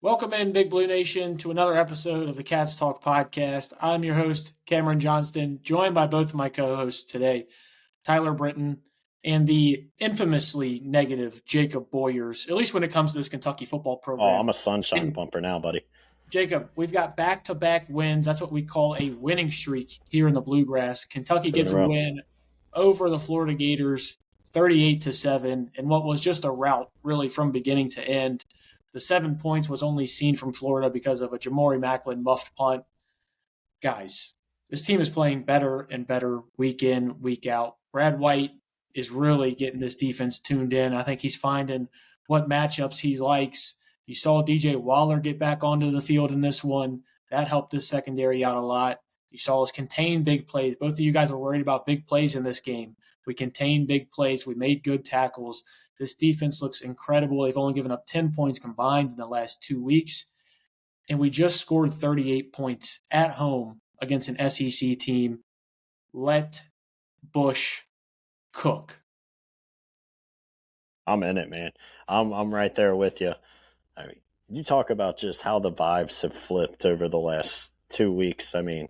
Welcome in, Big Blue Nation, to another episode of the Cats Talk podcast. I'm your host, Cameron Johnston, joined by both of my co-hosts today, Tyler Britton and the infamously negative Jacob Boyers, at least when it comes to this Kentucky football program. Oh, I'm a sunshine bumper now, buddy. Jacob, we've got back-to-back wins. That's what we call a winning streak here in the Bluegrass. Kentucky gets a win over the Florida Gators, 38-7, in what was just a rout, really, from beginning to end. The 7 points was only seen from Florida because of a Jamori Macklin muffed punt. Guys, this team is playing better and better week in, week out. Brad White is really getting this defense tuned in. I think he's finding what matchups he likes. You saw DJ Waller get back onto the field in this one. That helped this secondary out a lot. You saw us contain big plays. Both of you guys were worried about big plays in this game. We contained big plays. We made good tackles. This defense looks incredible. They've only given up 10 points combined in the last 2 weeks. And we just scored 38 points at home against an SEC team. Let Bush cook. I'm in it, man. I'm right there with you. I mean, you talk about just how the vibes have flipped over the last 2 weeks. I mean,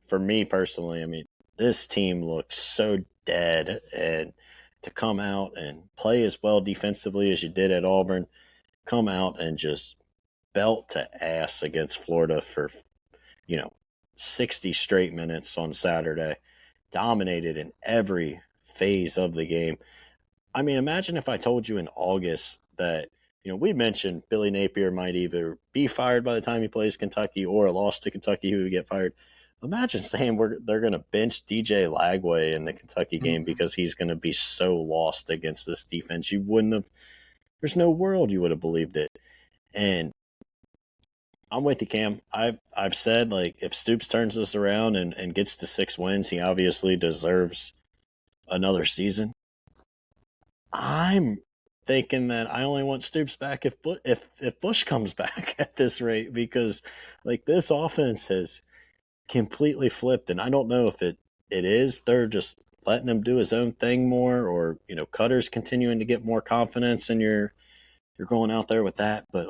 for me personally, I mean, this team looks so dead, and to come out and play as well defensively as you did at Auburn, come out and just belt to ass against Florida for, 60 straight minutes on Saturday, dominated in every phase of the game. I mean, imagine if I told you in August that, we mentioned Billy Napier might either be fired by the time he plays Kentucky or lost to Kentucky, who would get fired. Imagine saying they're going to bench DJ Lagway in the Kentucky game because he's going to be so lost against this defense. You wouldn't have – there's no world you would have believed it. And I'm with you, Cam. I've said, if Stoops turns this around and gets to 6 wins, he obviously deserves another season. I'm thinking that I only want Stoops back if Bush comes back at this rate because, this offense has – completely flipped, and I don't know if it is they're just letting him do his own thing more, or Cutter's continuing to get more confidence and you're going out there with that, but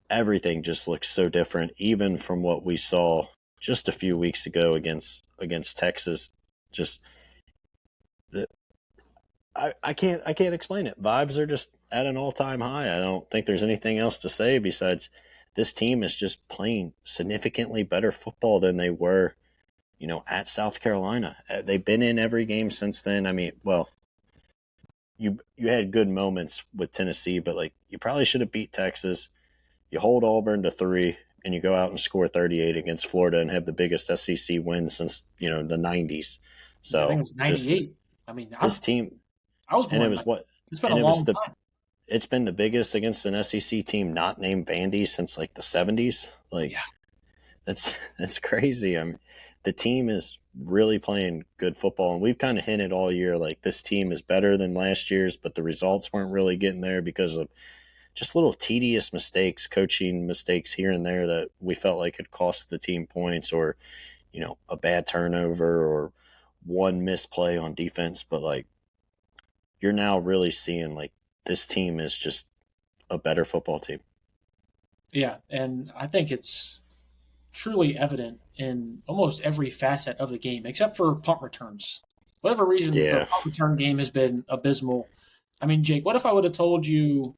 everything just looks so different, even from what we saw just a few weeks ago against Texas. Just I can't explain it. Vibes are just at an all-time high. I don't think there's anything else to say besides this team is just playing significantly better football than they were, at South Carolina. They've been in every game since then. I mean, well, you had good moments with Tennessee, but you probably should have beat Texas. You hold Auburn to 3, and you go out and score 38 against Florida and have the biggest SEC win since the 90s. So I think it was 98. This team, I was born. And it was what? It's been a long time. It's been the biggest against an SEC team not named Vandy since the 70s. That's crazy. I mean, the team is really playing good football, and we've kind of hinted all year this team is better than last year's, but the results weren't really getting there because of just little tedious mistakes, coaching mistakes here and there that we felt like had cost the team points, or a bad turnover or one misplay on defense. But you're now really seeing this team is just a better football team. Yeah, and I think it's truly evident in almost every facet of the game, except for punt returns. Whatever reason, the punt return game has been abysmal. I mean, Jake, what if I would have told you,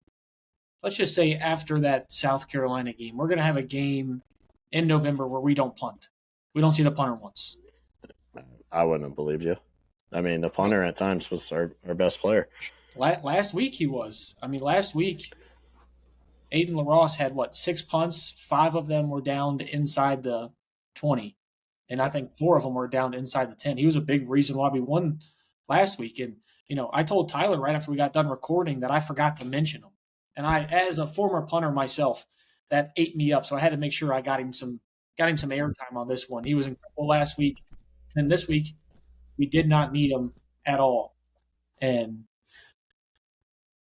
let's just say after that South Carolina game, we're going to have a game in November where we don't punt. We don't see the punter once. I wouldn't have believed you. I mean, the punter at times was our best player. Last week he was. I mean, last week Aiden LaRosse had, 6 punts? 5 of them were down to inside the 20. And I think 4 of them were down to inside the 10. He was a big reason why we won last week. And, I told Tyler right after we got done recording that I forgot to mention him. And I, as a former punter myself, that ate me up. So I had to make sure I got him some airtime on this one. He was incredible last week. And this week, we did not need him at all. And,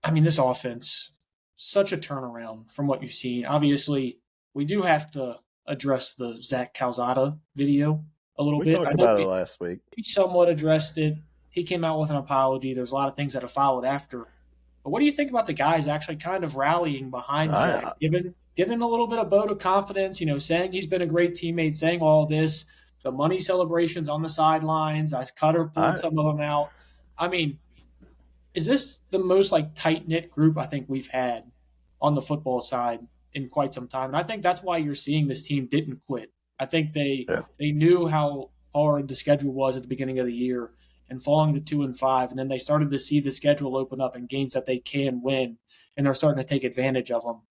I mean, this offense, such a turnaround from what you've seen. Obviously, we do have to address the Zach Calzada video a little bit. We talked about it last week. He somewhat addressed it. He came out with an apology. There's a lot of things that have followed after. But what do you think about the guys actually kind of rallying behind Zach, given giving a little bit of vote of confidence, saying he's been a great teammate, saying all this, the money celebrations on the sidelines. As Cutter pulled some of them out. I mean, is this the most like tight knit group I think we've had on the football side in quite some time? And I think that's why you're seeing this team didn't quit. I think they knew how hard the schedule was at the beginning of the year and falling to 2-5, and then they started to see the schedule open up in games that they can win, and they're starting to take advantage of them.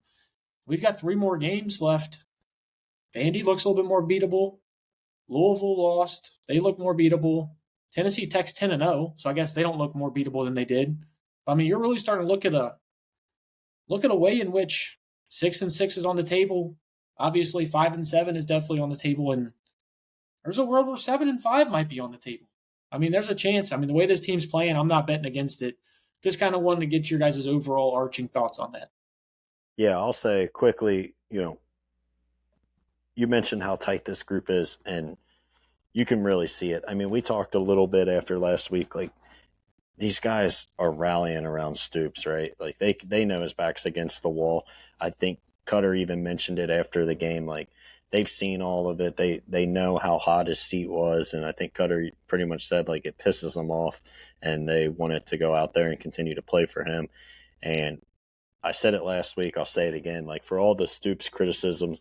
We've got 3 more games left. Vandy looks a little bit more beatable. Louisville lost. They look more beatable. Tennessee Tech's 10-0, so I guess they don't look more beatable than they did. I mean, you're really starting to look at a way in which 6-6 is on the table. Obviously, 5-7 is definitely on the table, and there's a world where 7-5 might be on the table. I mean, there's a chance. I mean, the way this team's playing, I'm not betting against it. Just kind of wanted to get your guys' overall arching thoughts on that. Yeah, I'll say quickly, you mentioned how tight this group is, and you can really see it. I mean, we talked a little bit after last week, like these guys are rallying around Stoops, right? Like they know his back's against the wall. I think Cutter even mentioned it after the game, like they've seen all of it. They know how hot his seat was, and I think Cutter pretty much said like it pisses them off, and they wanted to go out there and continue to play for him. And I said it last week, I'll say it again, like for all the Stoops criticism,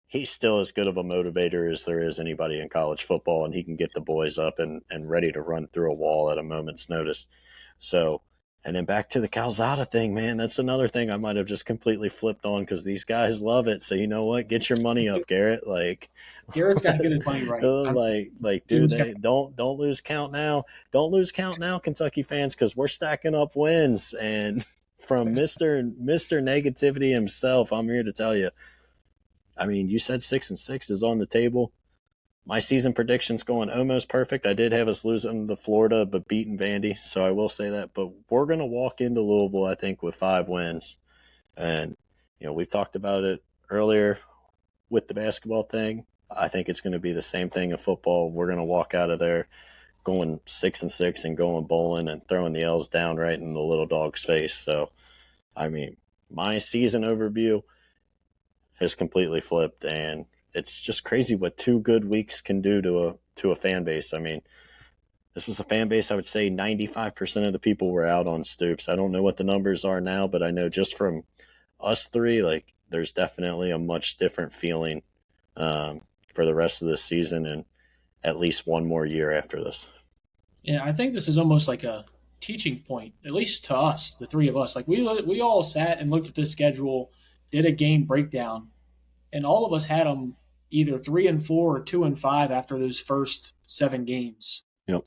he's still as good of a motivator as there is anybody in college football, and he can get the boys up and ready to run through a wall at a moment's notice. So, and then back to the Calzada thing, man, that's another thing I might have just completely flipped on because these guys love it. So you know what? Get your money up, Garrett. Like Garrett's got to get his money right. Dude, don't lose count now. Don't lose count now, Kentucky fans, because we're stacking up wins. And from Mr. Negativity himself, I'm here to tell you. I mean, you said 6-6 is on the table. My season prediction's going almost perfect. I did have us losing to Florida, but beating Vandy, so I will say that. But we're going to walk into Louisville, I think, with 5 wins. And, we've talked about it earlier with the basketball thing. I think it's going to be the same thing in football. We're going to walk out of there going 6-6 and going bowling and throwing the L's down right in the little dog's face. So, I mean, my season overview has completely flipped, and it's just crazy what 2 good weeks can do to a fan base. I mean, this was a fan base, I would say 95% of the people were out on Stoops. I don't know what the numbers are now, but I know just from us 3, like there's definitely a much different feeling for the rest of the season and at least one more year after this. Yeah, I think this is almost like a teaching point, at least to us, the 3 of us. Like we all sat and looked at this schedule, did a game breakdown, and all of us had them either 3-4 or 2-5 after those first 7 games. Yep.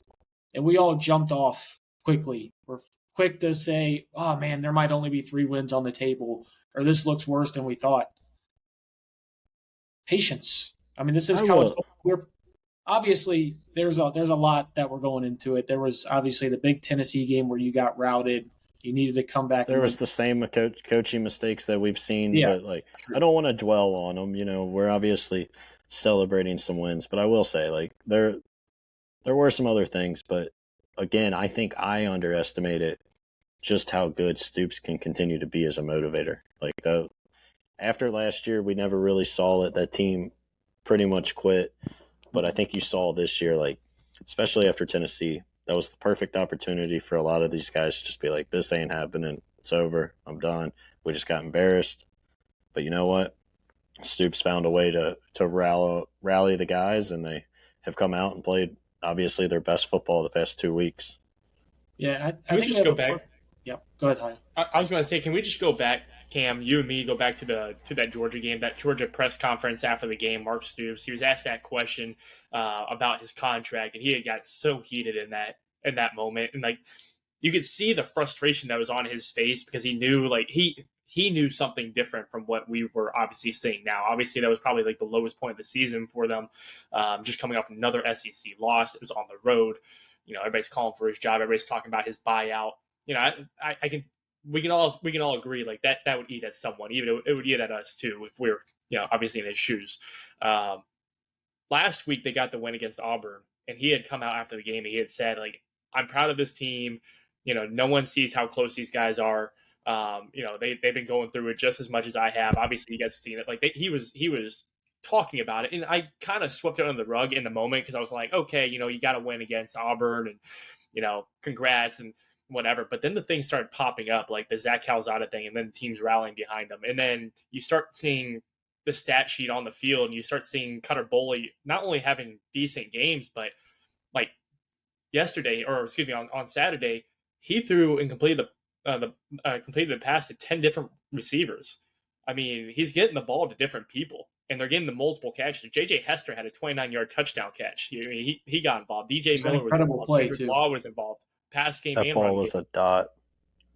And we all jumped off quickly. We're quick to say, "Oh man, there might only be 3 wins on the table," or "This looks worse than we thought." Patience. I mean, this is college. We're obviously there's a lot that we're going into it. There was obviously the big Tennessee game where you got routed. You needed to come back. There was the same coaching mistakes that we've seen, but I don't want to dwell on them. We're obviously celebrating some wins, but I will say, like there were some other things. But again, I think I underestimated just how good Stoops can continue to be as a motivator. Like after last year, we never really saw it. That team pretty much quit. But I think you saw this year, like especially after Tennessee, that was the perfect opportunity for a lot of these guys to just be like, this ain't happening. It's over. I'm done. We just got embarrassed. But you know what? Stoops found a way to rally the guys, and they have come out and played, obviously, their best football the past 2 weeks. Yeah, I think just go back? Yep, go ahead, Tyler. I was going to say, can we just go back, Cam, you and me, go back to that Georgia game, that Georgia press conference after the game, Mark Stoops, he was asked that question about his contract, and he had got so heated in that moment. And, like, you could see the frustration that was on his face because he knew, like, he knew something different from what we were obviously seeing now. Obviously, that was probably, like, the lowest point of the season for them, just coming off another SEC loss. It was on the road. Everybody's calling for his job. Everybody's talking about his buyout. We can all agree like that would eat at someone. Even it would eat at us too if we were obviously in his shoes. Last week they got the win against Auburn, and he had come out after the game and he had said, like, I'm proud of this team. No one sees how close these guys are. They've been going through it just as much as I have. Obviously, you guys have seen it. Like he was talking about it, and I kind of swept it under the rug in the moment because I was like, okay, you got to win against Auburn, and congrats and whatever. But then the things started popping up, like the Zach Calzada thing, and then the teams rallying behind them, and then you start seeing the stat sheet on the field, and you start seeing Cutter Boley not only having decent games, but like yesterday, or excuse me, on Saturday, he threw and completed the pass to 10 different receivers. I mean, he's getting the ball to different people, and they're getting the multiple catches. J.J. Hester had a 29-yard touchdown catch. He got involved. DJ Miller was involved. Play Kendrick too. Law was involved. Pass game that and ball run was game. a dot.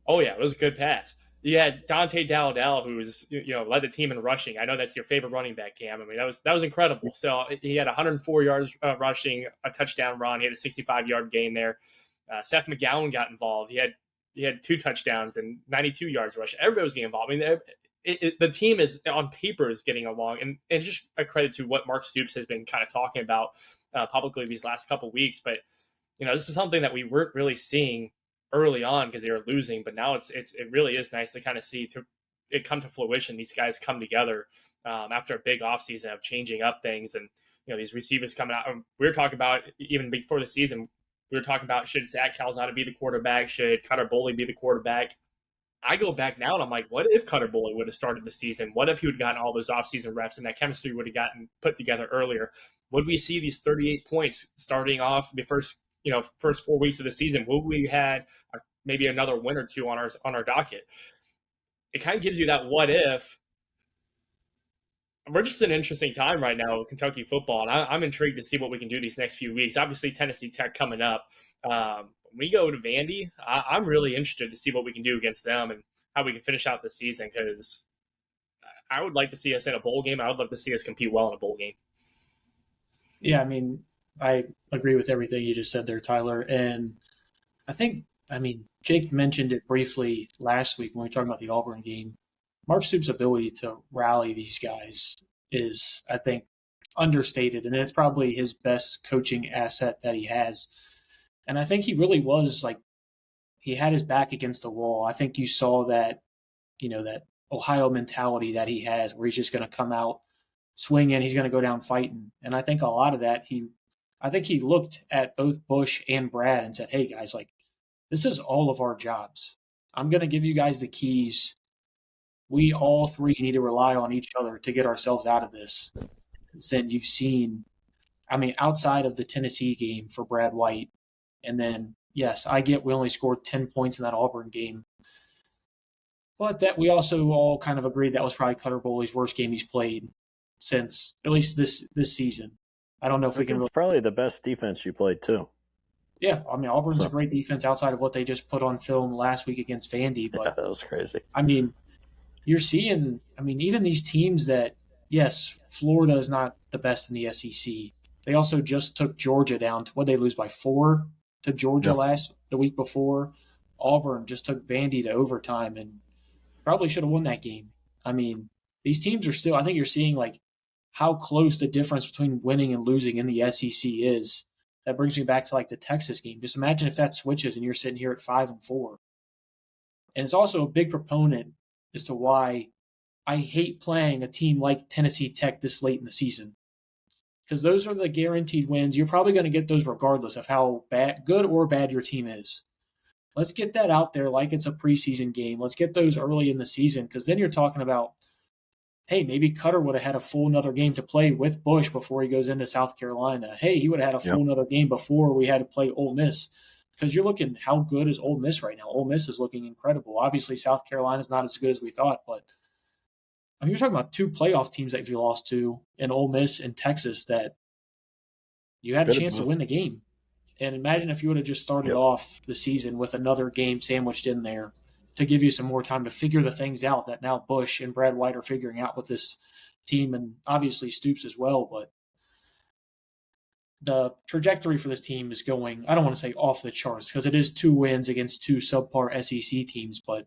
Oh yeah, it was a good pass. You had Dante Dowdell, who's led the team in rushing. I know that's your favorite running back, Cam. I mean, that was incredible. So he had 104 yards rushing, a touchdown run. He had a 65-yard gain there. Seth McGowan got involved. He had 2 touchdowns and 92 yards rushing. Everybody was getting involved. I mean, the team is on paper is getting along, and it's just a credit to what Mark Stoops has been kind of talking about publicly these last couple of weeks. But this is something that we weren't really seeing early on because they were losing, but now it really is nice to kind of see it come to fruition. These guys come together after a big offseason of changing up things, and these receivers coming out. We were talking about even before the season. We were talking about, should Zach Calzada be the quarterback? Should Cutter Boley be the quarterback? I go back now and I'm like, what if Cutter Boley would have started the season? What if he would have gotten all those offseason reps and that chemistry would have gotten put together earlier? Would we see these 38 points starting off the first 4 weeks of the season? Would we had maybe another win or two on our docket? It kind of gives you that what if. We're just in an interesting time right now with Kentucky football, and I'm intrigued to see what we can do these next few weeks. Obviously, Tennessee Tech coming up. When we go to Vandy, I'm really interested to see what we can do against them and how we can finish out the season, because I would like to see us in a bowl game. I would love to see us compete well in a bowl game. Yeah, I mean, I agree with everything you just said there, Tyler. And Jake mentioned it briefly last week when we were talking about the Auburn game. Mark Stoops' ability to rally these guys is, I think, understated, and it's probably his best coaching asset that he has. And I think he really was he had his back against the wall. I think you saw that, that Ohio mentality that he has, where he's just going to come out swinging, he's going to go down fighting. And I think a lot of that, I think he looked at both Bush and Brad and said, hey guys, this is all of our jobs. I'm going to give you guys the keys. We all three need to rely on each other to get ourselves out of this. Then you've seen, outside of the Tennessee game for Brad White, and then, yes, I get we only scored 10 points in that Auburn game. But that we also all kind of agreed that was probably Cutter Boley's worst game he's played since at least this season. I don't know if we can. It's probably the best defense you played too. Yeah, Auburn's a great defense outside of what they just put on film last week against Vandy. But yeah, that was crazy. You're seeing, even these teams that, yes, Florida is not the best in the SEC. They also just took Georgia down to, what they lose by 4 to Georgia the week before. Auburn just took Vandy to overtime and probably should have won that game. These teams are still, I think you're seeing how close the difference between winning and losing in the SEC is. That brings me back to the Texas game. Just imagine if that switches and you're sitting here at 5-4. And it's also a big proponent as to why I hate playing a team like Tennessee Tech this late in the season. Because those are the guaranteed wins. You're probably going to get those regardless of how good or bad your team is. Let's get that out there like it's a preseason game. Let's get those early in the season, because then you're talking about, hey, maybe Cutter would have had a full another game to play with Bush before he goes into South Carolina. Hey, he would have had a full another game before we had to play Ole Miss. Because you're looking, how good is Ole Miss right now? Ole Miss is looking incredible. Obviously, South Carolina is not as good as we thought, but you're talking about 2 playoff teams that you lost to in Ole Miss and Texas that you had a chance to win the game. And imagine if you would have just started off the season with another game sandwiched in there to give you some more time to figure the things out that now Bush and Brad White are figuring out with this team, and obviously Stoops as well, but the trajectory for this team is going, I don't want to say off the charts, because it is 2 wins against 2 subpar SEC teams, but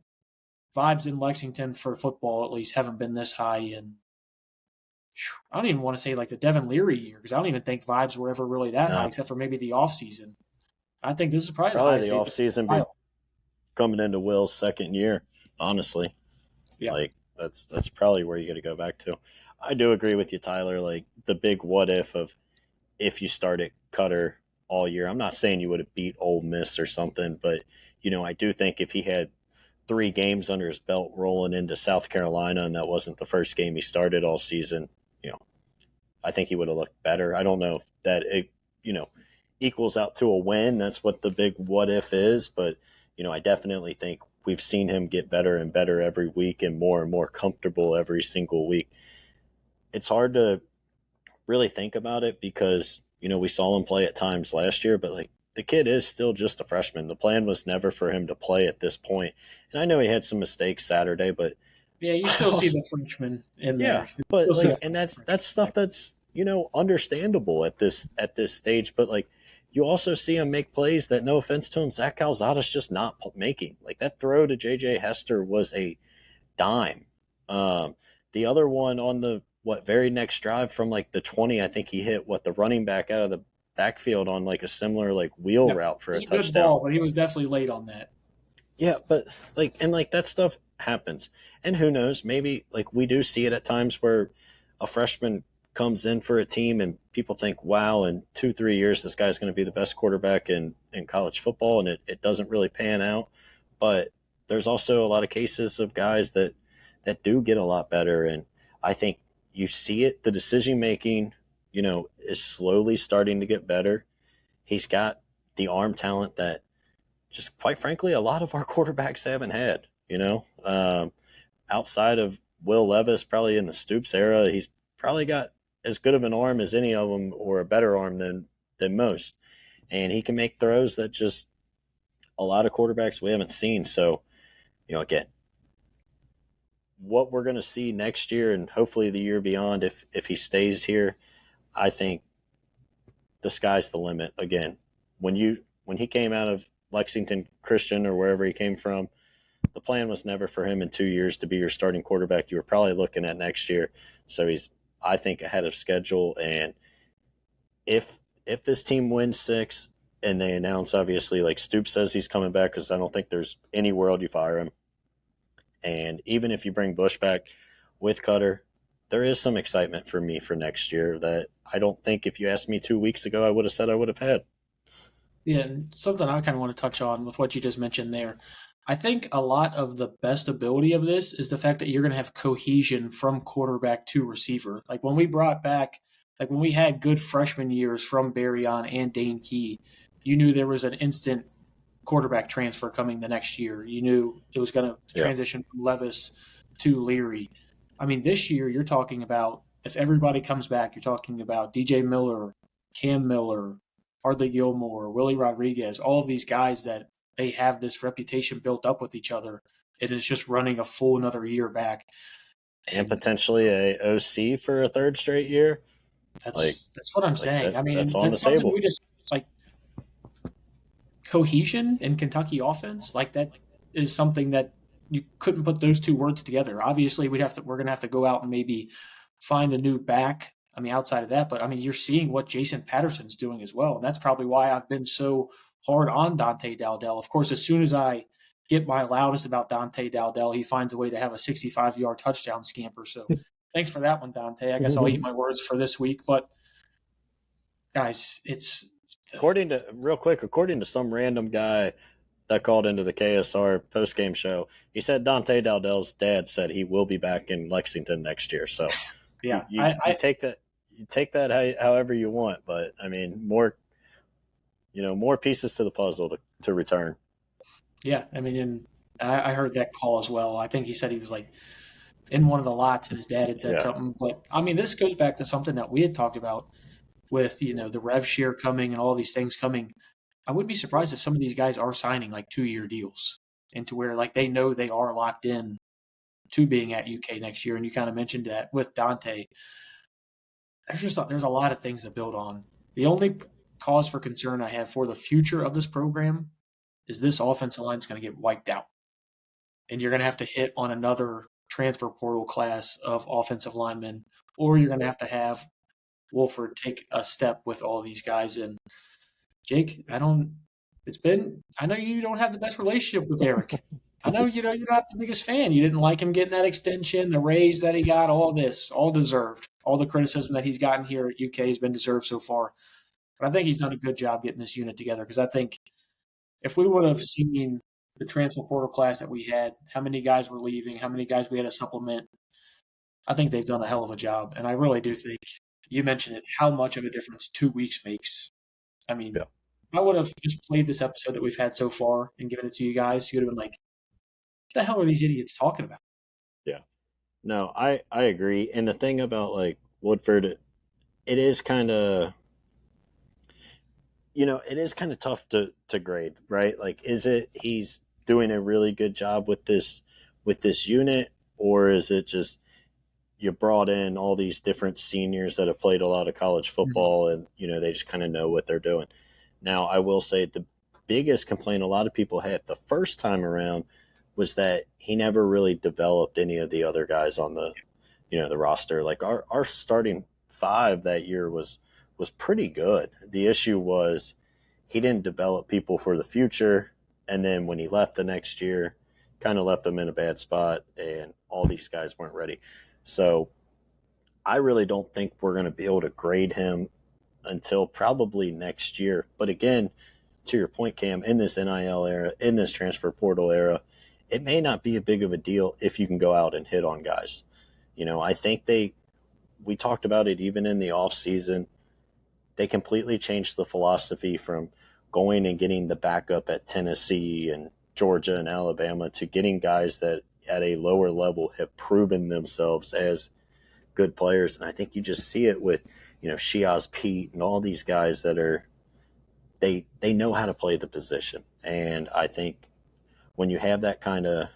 vibes in Lexington for football at least haven't been this high in, I don't even want to say the Devin Leary year, because I don't even think vibes were ever really that high, except for maybe the offseason. I think this is probably the offseason coming into Will's second year. honestly. Yeah. Like that's probably where you got to go back to. I do agree with you, Tyler. Like the big what if you started Cutter all year. I'm not saying you would have beat Ole Miss or something, but I do think if he had 3 games under his belt rolling into South Carolina and that wasn't the first game he started all season, you know, I think he would have looked better. I don't know if that equals out to a win. That's what the big what if is, but I definitely think we've seen him get better and better every week and more comfortable every single week. It's hard to really think about it because we saw him play at times last year, but like the kid is still just a freshman. The plan was never for him to play at this point. And I know he had some mistakes Saturday, but Yeah, you still see the freshman in yeah, there. but like, and that's stuff that's understandable at this stage. But like, you also see him make plays that, no offense to him, Zach Calzada's just not making. Like that throw to J.J. Hester was a dime. The other one on the very next drive from like the 20, I think he hit the running back out of the backfield on like a similar like wheel route for a touchdown. Good ball, but he was definitely late on that. Yeah, but like that stuff happens. And who knows, maybe like we do see it at times where a freshman comes in for a team and people think, wow, in 2-3 years this guy's going to be the best quarterback in college football, and it doesn't really pan out. But there's also a lot of cases of guys that do get a lot better, and I think you see it. The decision making, is slowly starting to get better. He's got the arm talent that just quite frankly a lot of our quarterbacks haven't had. Outside of Will Levis, probably in the Stoops era, he's probably got as good of an arm as any of them, or a better arm than most. And he can make throws that just a lot of quarterbacks we haven't seen. So, again, what we're going to see next year and hopefully the year beyond, if he stays here, I think the sky's the limit. Again, when he came out of Lexington Christian or wherever he came from, the plan was never for him in 2 years to be your starting quarterback. You were probably looking at next year. So he's, I think, ahead of schedule. And if this team wins 6 and they announce, obviously, like Stoops says he's coming back, because I don't think there's any world you fire him. And even if you bring Bush back with Cutter, there is some excitement for me for next year that I don't think if you asked me 2 weeks ago, I would have said I would have had. Yeah, and something I kind of want to touch on with what you just mentioned there. I think a lot of the best ability of this is the fact that you're going to have cohesion from quarterback to receiver. Like when we brought back, like when we had good freshman years from Barry on and Dane Key, you knew there was an instant quarterback transfer coming the next year. You knew it was going to transition from Levis to Leary. I mean, this year you're talking about, if everybody comes back, you're talking about DJ Miller, Cam Miller, Hardly Gilmore, Willie Rodriguez, all of these guys that they have this reputation built up with each other. It is just running a full another year back. And potentially a OC for a third straight year. That's what I'm saying. I mean, that's on that's the something table. we just like. Cohesion in Kentucky offense, like that is something that you couldn't put those two words together. Obviously, we're going to have to go out and maybe find a new back. I mean, outside of that, but I mean, you're seeing what Jason Patterson's doing as well. And that's probably why I've been so hard on Dante Dowdell. Of course, as soon as I get my loudest about Dante Dowdell, he finds a way to have a 65-yard touchdown scamper. So thanks for that one, Dante. I guess I'll eat my words for this week. But guys, it's according to some random guy that called into the KSR postgame show, he said Dante Dowdell's dad said he will be back in Lexington next year. So yeah, you take that. You take that however you want, but I mean, more pieces to the puzzle to return. Yeah, I mean, and I heard that call as well. I think he said he was like in one of the lots, and his dad had said something. But I mean, this goes back to something that we had talked about with the rev share coming and all these things coming. I wouldn't be surprised if some of these guys are signing like 2-year deals, into where like they know they are locked in to being at UK next year. And you kind of mentioned that with Dante. There's a lot of things to build on. The only cause for concern I have for the future of this program is this offensive line is going to get wiped out. And you're going to have to hit on another transfer portal class of offensive linemen, or you're going to have Wolford take a step with all these guys. And Jake, I know you don't have the best relationship with Eric, I know you're not the biggest fan. You didn't like him getting that extension, the raise that he got, all this, all deserved. All the criticism that he's gotten here at UK has been deserved so far. But I think he's done a good job getting this unit together because I think if we would have seen the transfer portal class that we had, how many guys were leaving, how many guys we had to supplement, I think they've done a hell of a job. And I really do think you mentioned it, how much of a difference 2 weeks makes. I mean, Yeah. I would have just played this episode that we've had so far and given it to you guys. You would have been like, what the hell are these idiots talking about? Yeah. No, I agree. And the thing about like Woodford, it is kind of, it is kind of tough to grade, right? Like, is it he's doing a really good job with this unit, or is it just you brought in all these different seniors that have played a lot of college football and they just kind of know what they're doing. Now, I will say the biggest complaint a lot of people had the first time around was that he never really developed any of the other guys on the roster. Like our starting five that year was pretty good. The issue was he didn't develop people for the future, and then when he left the next year, kind of left them in a bad spot, and all these guys weren't ready. So I really don't think we're going to be able to grade him until probably next year. But again, to your point, Cam, in this NIL era, in this transfer portal era, it may not be a big of a deal if you can go out and hit on guys. I think we talked about it even in the off season. They completely changed the philosophy from going and getting the backup at Tennessee and Georgia and Alabama to getting guys that at a lower level have proven themselves as good players. And I think you just see it with, Shiaz Pete and all these guys that are they know how to play the position. And I think when you have that kind of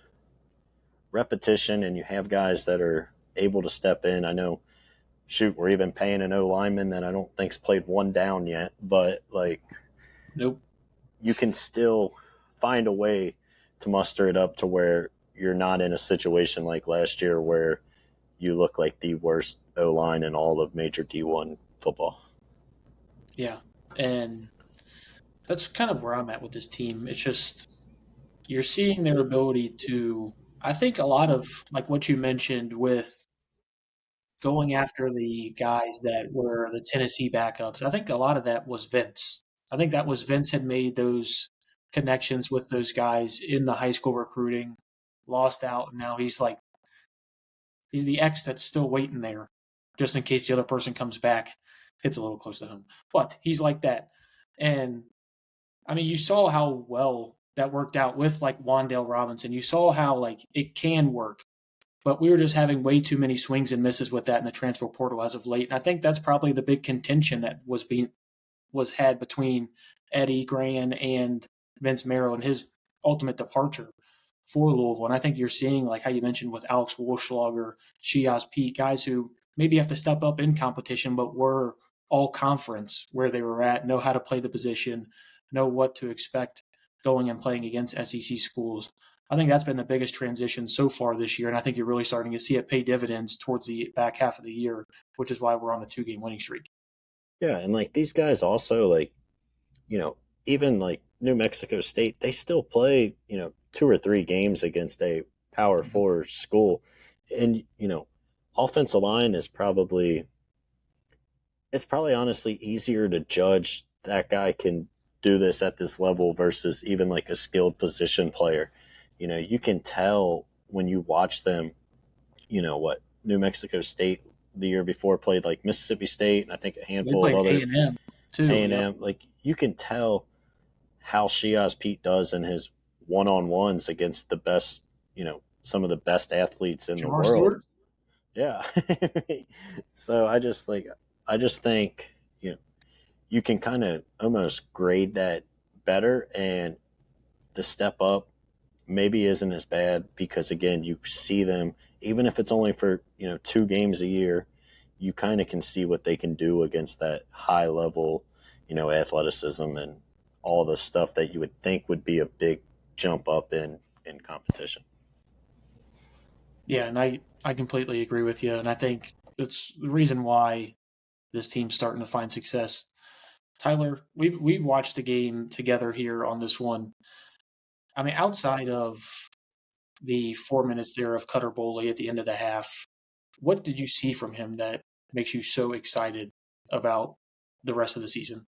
repetition and you have guys that are able to step in, I know, shoot, we're even paying an O lineman that I don't think's played one down yet, but like, nope, you can still find a way to muster it up to where you're not in a situation like last year where you look like the worst O line in all of major D1 football. Yeah, and that's kind of where I'm at with this team. It's just you're seeing their ability to. I think a lot of like what you mentioned with going after the guys that were the Tennessee backups. I think a lot of that was Vince. I think that was Vince had made those connections with those guys in the high school recruiting, lost out, and now he's the X that's still waiting there, just in case the other person comes back. It's a little close to home, but he's like that. And I mean, you saw how well that worked out with like Wandale Robinson. You saw how like it can work, but we were just having way too many swings and misses with that in the transfer portal as of late. And I think that's probably the big contention that was had between Eddie Gran and Vince Marrow and his ultimate departure for Louisville. And I think you're seeing, like how you mentioned with Alex Wolschlager, Shiaz Pete, guys who maybe have to step up in competition, but were all conference where they were at, know how to play the position, know what to expect going and playing against SEC schools. I think that's been the biggest transition so far this year, and I think you're really starting to see it pay dividends towards the back half of the year, which is why we're on a 2-game winning streak. Yeah, and like these guys also like, even like New Mexico State, they still play, 2 or 3 games against a Power 4 school. And, offensive line is probably honestly easier to judge that guy can do this at this level versus even like a skilled position player. You can tell when you watch them, what New Mexico State the year before played like Mississippi State and I think a handful of other A&M too. A&M. Yeah. Like you can tell how Shiaz Pete does in his one-on-ones against the best, some of the best athletes in the world. Stewart? Yeah. So I just think, you can kind of almost grade that better, and the step up maybe isn't as bad because again, you see them, even if it's only for, 2 games a year, you kind of can see what they can do against that high level, athleticism and all the stuff that you would think would be a big jump up in competition. Yeah, and I completely agree with you, and I think it's the reason why this team's starting to find success. Tyler, we watched the game together here on this one. I mean, outside of the 4 minutes there of Cutter Boley at the end of the half. What did you see from him that makes you so excited about the rest of the season?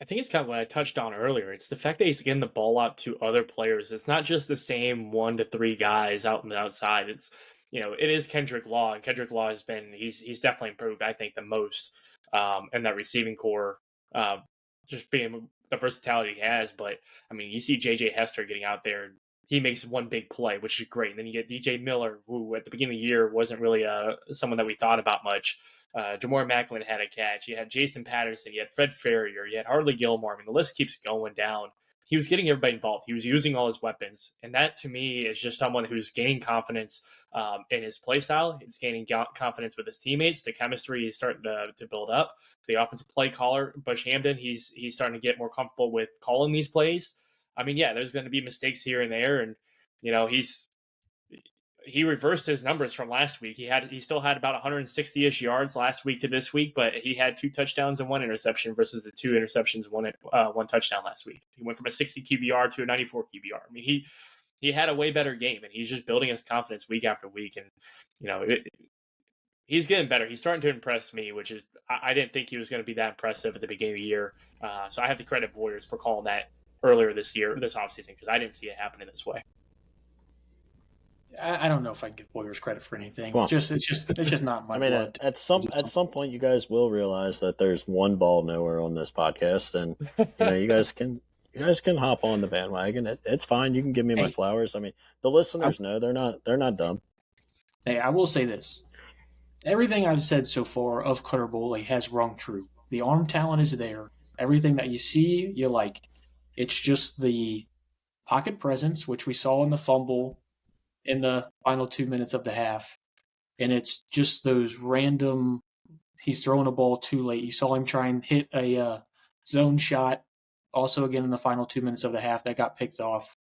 I think it's kind of what I touched on earlier. It's the fact that he's getting the ball out to other players. It's not just the same 1 to 3 guys out on the outside. It's, it is Kendrick Law, and Kendrick Law has been he's definitely improved, I think, the most in that receiving core, just being the versatility he has. But I mean, you see JJ Hester getting out there. He makes one big play, which is great. And then you get DJ Miller, who at the beginning of the year wasn't really someone that we thought about much. Jamore Macklin had a catch. You had Jason Patterson. You had Fred Farrier. You had Harley Gilmore. I mean, the list keeps going down. He was getting everybody involved. He was using all his weapons. And that, to me, is just someone who's gaining confidence in his play style. He's gaining confidence with his teammates. The chemistry is starting to build up. The offensive play caller, Bush Hamden, he's starting to get more comfortable with calling these plays. I mean, yeah, there's going to be mistakes here and there. And, he reversed his numbers from last week. He still had about 160-ish yards last week to this week, but he had 2 touchdowns and 1 interception versus the 2 interceptions, 1 touchdown last week. He went from a 60 QBR to a 94 QBR. I mean, he had a way better game, and he's just building his confidence week after week. And he's getting better. He's starting to impress me, which is I didn't think he was going to be that impressive at the beginning of the year. So I have to credit Warriors for calling that earlier this offseason, because I didn't see it happening this way. I don't know if I can give Warriors credit for anything. It's just not my blood. At some point, you guys will realize that there's one ball nowhere on this podcast, and you guys can hop on the bandwagon. It's fine. You can give me my flowers. I mean, the listeners know they're not dumb. Hey, I will say this: everything I've said so far of Cutter Boley has rung true. The arm talent is there. Everything that you see, you like. It's just the pocket presence, which we saw in the fumble in the final 2 minutes of the half. And it's just those random, he's throwing a ball too late. You saw him try and hit a zone shot, also again in the final 2 minutes of the half, that got picked off.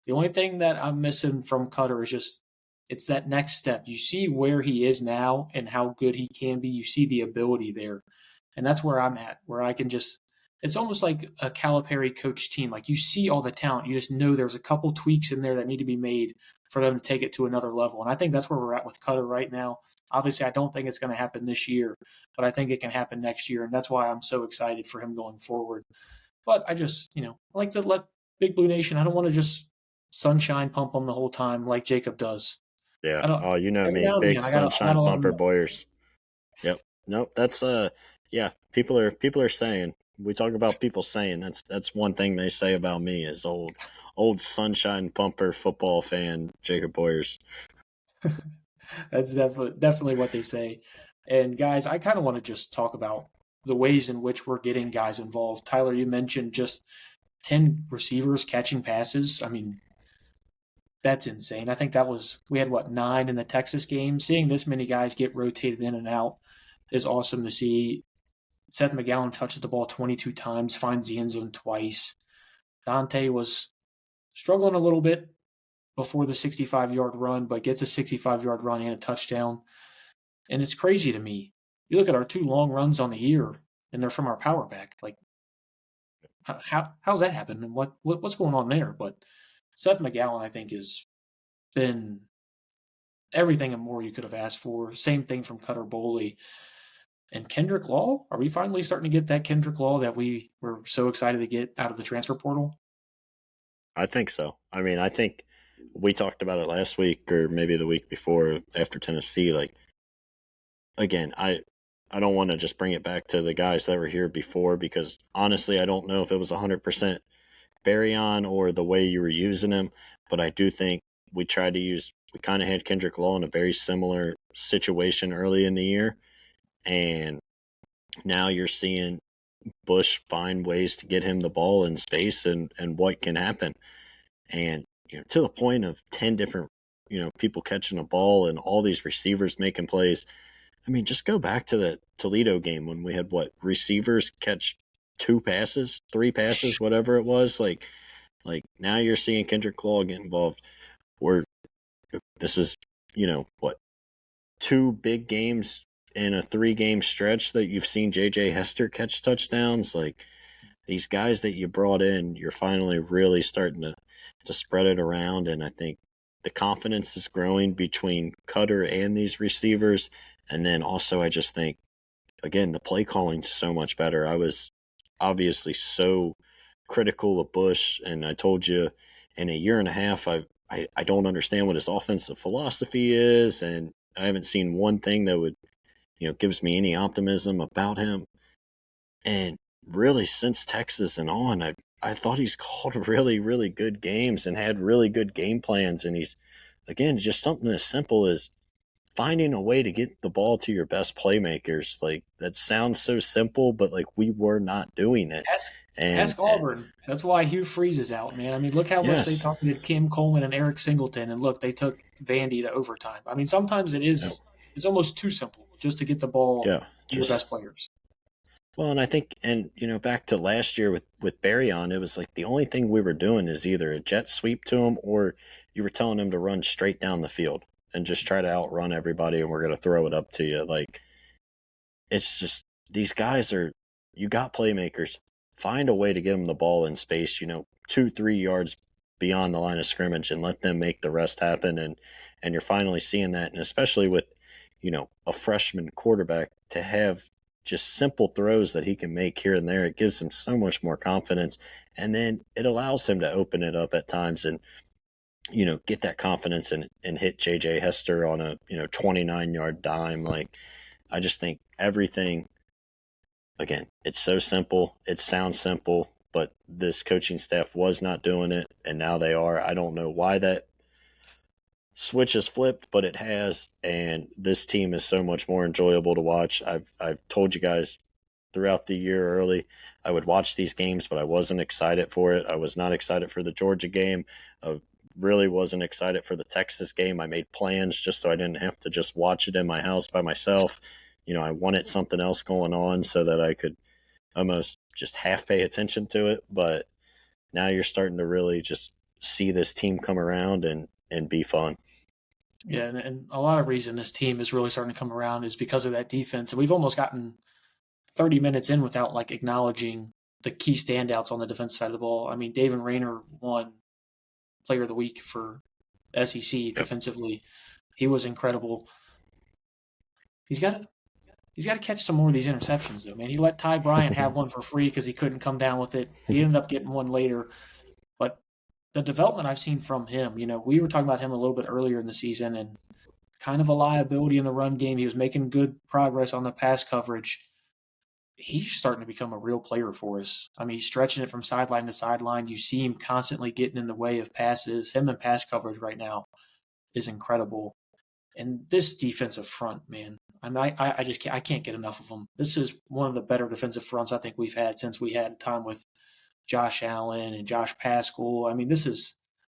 The only thing that I'm missing from Cutter is just, it's that next step. You see where he is now and how good he can be. You see the ability there. And that's where I'm at, where I can just, it's almost like a Calipari coach team. Like, you see all the talent. You just know there's a couple tweaks in there that need to be made for them to take it to another level. And I think that's where we're at with Cutter right now. Obviously, I don't think it's going to happen this year, but I think it can happen next year. And that's why I'm so excited for him going forward. But I just, I like to let Big Blue Nation, I don't want to just sunshine pump them the whole time like Jacob does. Yeah. Oh, you know me, big sunshine pumper Boyers. Yep. Nope. That's yeah. People are saying, we talk about people saying, that's one thing they say about me is old sunshine pumper football fan Jacob Boyers. That's definitely what they say. And guys, I kind of want to just talk about the ways in which we're getting guys involved. Tyler, you mentioned just 10 receivers catching passes. I mean, that's insane. I think we had 9 in the Texas game. Seeing this many guys get rotated in and out is awesome to see. Seth McGowan touches the ball 22 times, finds the end zone twice. Dante was struggling a little bit before the 65-yard run, but gets a 65-yard run and a touchdown. And it's crazy to me. You look at our 2 long runs on the year, and they're from our power back. Like, how's that happen? And what's going on there? But Seth McGowan, I think, has been everything and more you could have asked for. Same thing from Cutter Boley. And Kendrick Law, are we finally starting to get that Kendrick Law that we were so excited to get out of the transfer portal? I think so. I mean, I think we talked about it last week or maybe the week before after Tennessee. Like, again, I don't want to just bring it back to the guys that were here before, because honestly, I don't know if it was 100% Barryon or the way you were using him, but I do think we kind of had Kendrick Law in a very similar situation early in the year. And now you're seeing Bush find ways to get him the ball in space and what can happen. And to the point of 10 different people catching a ball and all these receivers making plays. I mean, just go back to the Toledo game when we had receivers catch 2 passes, 3 passes, whatever it was. Like now you're seeing Kendrick Law get involved. This is 2 big games in a 3-game stretch that you've seen JJ Hester catch touchdowns. Like, these guys that you brought in, you're finally really starting to to spread it around. And I think the confidence is growing between Cutter and these receivers. And then also, I just think, again, the play calling is so much better. I was obviously so critical of Bush, and I told you in a year and a half, I don't understand what his offensive philosophy is, and I haven't seen one thing that would, gives me any optimism about him. And really, since Texas and on, I thought he's called really, really good games and had really good game plans. And he's, again, just something as simple as finding a way to get the ball to your best playmakers. Like, that sounds so simple, but like, we were not doing it. Ask Auburn. That's why Hugh Freeze is out, man. I mean, look how much they talked to Kim Coleman and Eric Singleton, and look, they took Vandy to overtime. I mean, sometimes it's almost too simple just to get the ball to your best players. Well, and I think, back to last year with Barry on, it was like the only thing we were doing is either a jet sweep to him or you were telling him to run straight down the field and just try to outrun everybody, and we're going to throw it up to you. Like, it's just, these guys you got playmakers. Find a way to get them the ball in space, 2-3 yards beyond the line of scrimmage, and let them make the rest happen. And you're finally seeing that. And especially with, a freshman quarterback, to have just simple throws that he can make here and there, it gives him so much more confidence. And then it allows him to open it up at times and, get that confidence and hit JJ Hester on a, 29-yard dime. Like, I just think everything, again, it's so simple. It sounds simple, but this coaching staff was not doing it, and now they are. I don't know why that switch has flipped, but it has, and this team is so much more enjoyable to watch. I've told you guys throughout the year early I would watch these games, but I wasn't excited for it. I was not excited for the Georgia game. I really wasn't excited for the Texas game. I made plans just so I didn't have to just watch it in my house by myself. I wanted something else going on so that I could almost just half pay attention to it. But now you're starting to really just see this team come around and be fun. Yeah, and a lot of reason this team is really starting to come around is because of that defense. And we've almost gotten 30 minutes in without like acknowledging the key standouts on the defense side of the ball. I mean, David Rayner won Player of the Week for SEC defensively. He was incredible. He's got to catch some more of these interceptions, though, man. He let Ty Bryant have one for free because he couldn't come down with it. He ended up getting one later. But the development I've seen from him, we were talking about him a little bit earlier in the season and kind of a liability in the run game. He was making good progress on the pass coverage. He's starting to become a real player for us. I mean, he's stretching it from sideline to sideline. You see him constantly getting in the way of passes. Him and pass coverage right now is incredible. And this defensive front, man, I can't get enough of them. This is one of the better defensive fronts I think we've had since we had time with Josh Allen and Josh Pascal. I mean,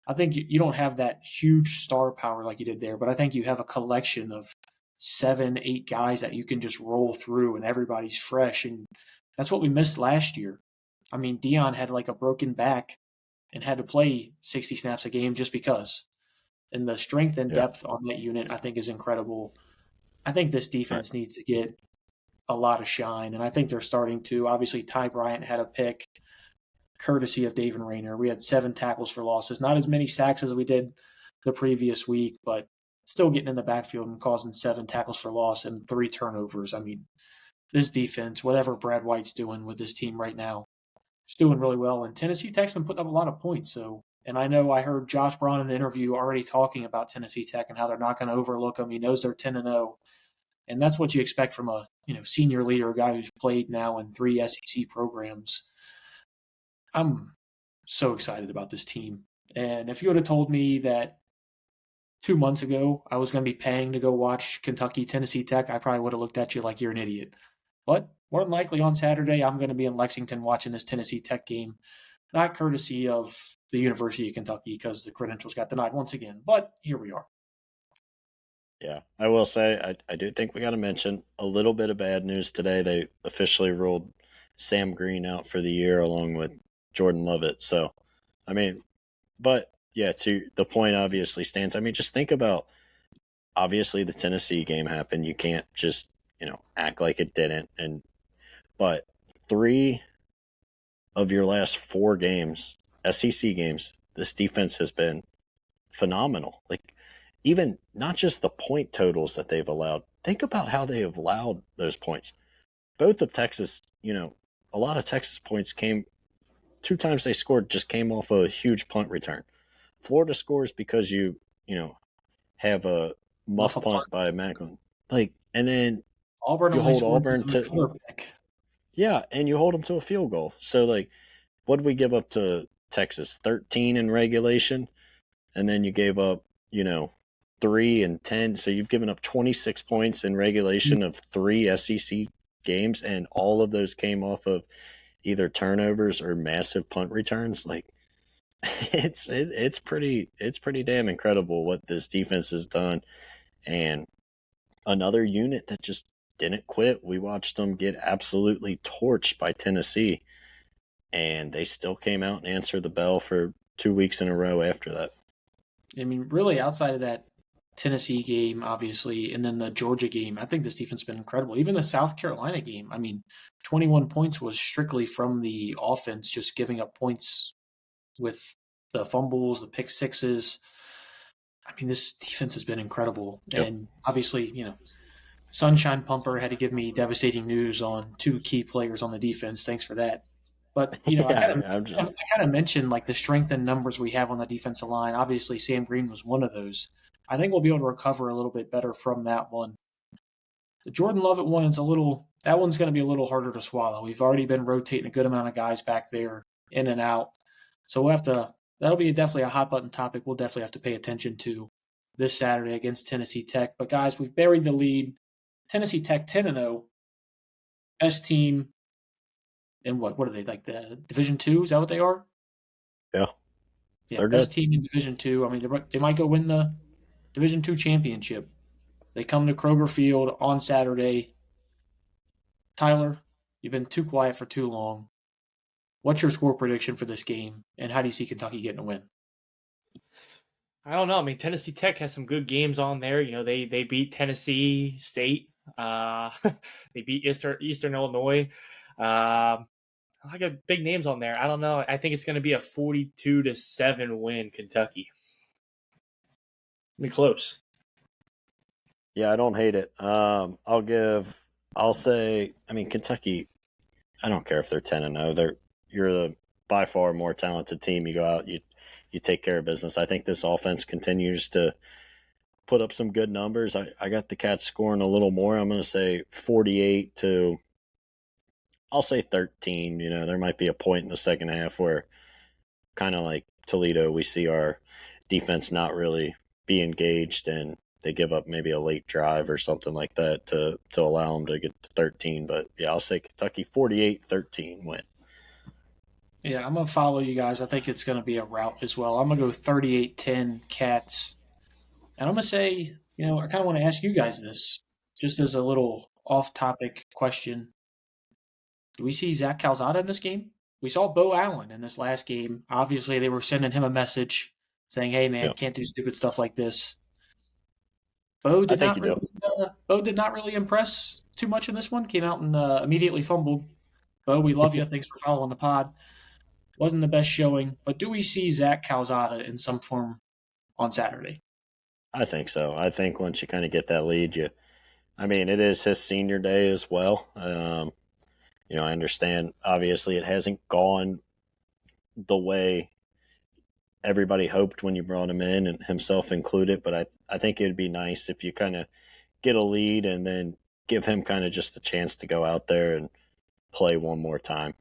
I think you don't have that huge star power like you did there, but I think you have a collection of 7-8 guys that you can just roll through and everybody's fresh. And that's what we missed last year. I mean, Dion had like a broken back and had to play 60 snaps a game just because. And the strength and depth on that unit, I think, is incredible. I think this defense needs to get a lot of shine, and I think they're starting to. Obviously, Ty Bryant had a pick, courtesy of David Rayner. We had 7 tackles for losses. Not as many sacks as we did the previous week, but still getting in the backfield and causing 7 tackles for loss and 3 turnovers. I mean, this defense, whatever Brad White's doing with this team right now, is doing really well. And Tennessee Tech's been putting up a lot of points, so. And I know I heard Josh Braun in an interview already talking about Tennessee Tech and how they're not going to overlook them. He knows they're 10-0. And that's what you expect from a senior leader, a guy who's played now in 3 SEC programs. I'm so excited about this team. And if you would have told me that 2 months ago I was going to be paying to go watch Kentucky, Tennessee Tech, I probably would have looked at you like you're an idiot. But more than likely on Saturday, I'm going to be in Lexington watching this Tennessee Tech game, not courtesy of the University of Kentucky because the credentials got denied once again. But here we are. Yeah, I will say I do think we got to mention a little bit of bad news today. They officially ruled Sam Green out for the year along with Jordan Lovett. So, I mean, but yeah, to the point obviously stands. I mean, just think about, obviously the Tennessee game happened. You can't just, act like it didn't. But 3 of your last 4 games, SEC games, this defense has been phenomenal. Like, even not just the point totals that they've allowed, think about how they have allowed those points. Both of Texas, a lot of Texas points came 2 times they scored just came off a huge punt return. Florida scores because have a muff punt by Macklin. And then Auburn you only hold scored Auburn because of to the quarterback. yeah, and you hold them to a field goal. So what did we give up to Texas? 13 in regulation, and then you gave up 3 and 10. So you've given up 26 points in regulation of 3 SEC games, and all of those came off of either turnovers or massive punt returns. It's pretty damn incredible what this defense has done. And another unit that just didn't quit. We watched them get absolutely torched by Tennessee, and they still came out and answered the bell for 2 weeks in a row after that. I mean, really, outside of that Tennessee game, obviously, and then the Georgia game, I think this defense has been incredible. Even the South Carolina game, 21 points was strictly from the offense, just giving up points with the fumbles, the pick sixes. This defense has been incredible. Yep. And obviously, Sunshine Pumper had to give me devastating news on 2 key players on the defense. Thanks for that. But, I kind of mentioned the strength and numbers we have on the defensive line. Obviously, Sam Green was one of those. I think we'll be able to recover a little bit better from that one. The Jordan Lovett one is that one's going to be a little harder to swallow. We've already been rotating a good amount of guys back there in and out. So that'll be definitely a hot button topic we'll definitely have to pay attention to this Saturday against Tennessee Tech. But guys, we've buried the lead. Tennessee Tech 10-0. S team in what are they, the Division II? Is that what they are? Yeah. Yeah, S team in Division II. They might go win the Division II championship. They come to Kroger Field on Saturday. Tyler, you've been too quiet for too long. What's your score prediction for this game, and how do you see Kentucky getting a win? I don't know. Tennessee Tech has some good games on there. They beat Tennessee State. They beat Eastern Illinois. I got big names on there. I don't know. I think it's going to be a 42-7 win, Kentucky. Close. Yeah, I don't hate it. I'll say, Kentucky, I don't care if they're 10-0. You're the by far more talented team. You go out, you take care of business. I think this offense continues to put up some good numbers. I got the Cats scoring a little more. I'm going to say 48 to, I'll say 13. There might be a point in the second half where, kind of like Toledo, we see our defense not really be engaged, and they give up maybe a late drive or something like that to allow them to get to 13. But yeah, I'll say Kentucky 48-13 win. Yeah, I'm going to follow you guys. I think it's going to be a rout as well. I'm going to go 38-10 Cats. And I'm going to say, I kind of want to ask you guys this, just as a little off-topic question. Do we see Zach Calzada in this game? We saw Bo Allen in this last game. Obviously, they were sending him a message saying, hey, man, Can't do stupid stuff like this. Bo did not really impress too much in this one. Came out and immediately fumbled. Bo, we love you. Thanks for following the pod. Wasn't the best showing, but do we see Zach Calzada in some form on Saturday? I think so. I think once you kind of get that lead, it is his senior day as well. I understand, obviously, it hasn't gone the way everybody hoped when you brought him in, and himself included, but I think it would be nice if you kind of get a lead and then give him kind of just a chance to go out there and play one more time.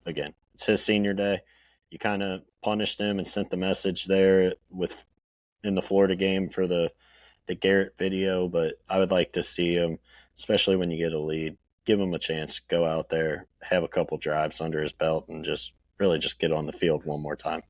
Again, it's his senior day. You kind of punished him and sent the message there in the Florida game for the Garrett video, but I would like to see him, especially when you get a lead, give him a chance, go out there, have a couple drives under his belt, and just get on the field one more time.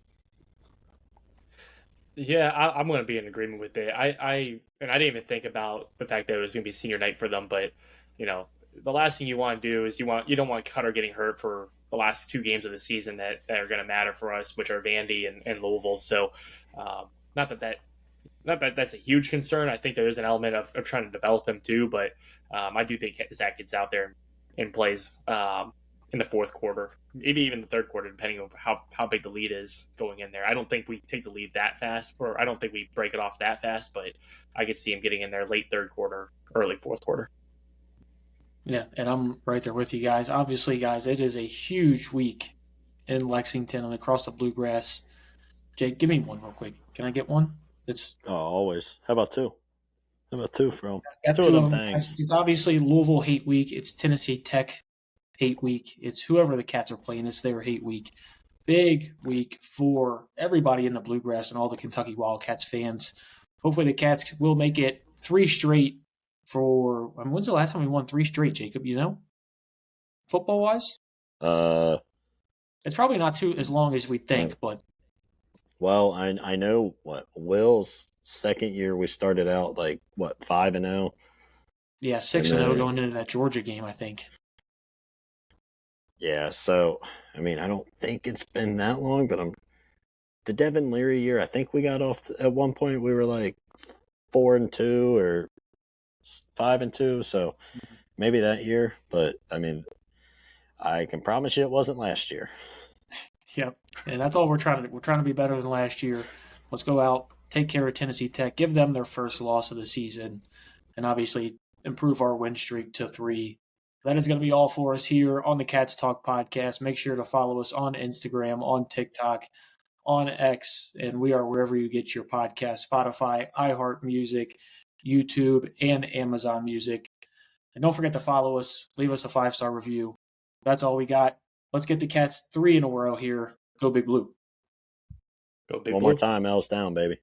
Yeah, I'm going to be in agreement with it. I didn't even think about the fact that it was going to be senior night for them, but the last thing you want to do is you don't want Cutter getting hurt for the last 2 games of the season that are going to matter for us, which are Vandy and Louisville. So, not that that's a huge concern. I think there is an element of trying to develop him too, but I do think Zach gets out there and plays. in the fourth quarter, maybe even the third quarter, depending on how big the lead is going in there. I don't think we take the lead that fast, or I don't think we break it off that fast, but I could see him getting in there late third quarter, early fourth quarter. Yeah, and I'm right there with you guys. Obviously, guys, it is a huge week in Lexington and across the Bluegrass. Jake, give me one real quick. Can I get one? It's always. How about two? How about two from got two of two them of them. things? It's obviously Louisville hate week. It's Tennessee Tech hate week. It's whoever the Cats are playing. It's their hate week. Big week for everybody in the Bluegrass and all the Kentucky Wildcats fans. Hopefully the Cats will make it 3 straight for – when's the last time we won 3 straight, Jacob, you know? Football-wise? It's probably not too as long as we think, but – well, I know what Will's second year we started out 5-0. Yeah, 6-0 going into that Georgia game, I think. Yeah, so I don't think it's been that long, but the Devin Leary year. I think we got off at one point. We were 4-2 or 5-2, so maybe that year. But I can promise you it wasn't last year. Yep, and that's all we're trying to do. We're trying to be better than last year. Let's go out, take care of Tennessee Tech, give them their first loss of the season, and obviously improve our win streak to 3. That is going to be all for us here on the Cats Talk podcast. Make sure to follow us on Instagram, on TikTok, on X, and we are wherever you get your podcast, Spotify, iHeartMusic, YouTube, and Amazon Music. And don't forget to follow us. Leave us a 5-star review. That's all we got. Let's get the Cats 3 in a row here. Go Big Blue. Go Big Blue. One more time, L's down, baby.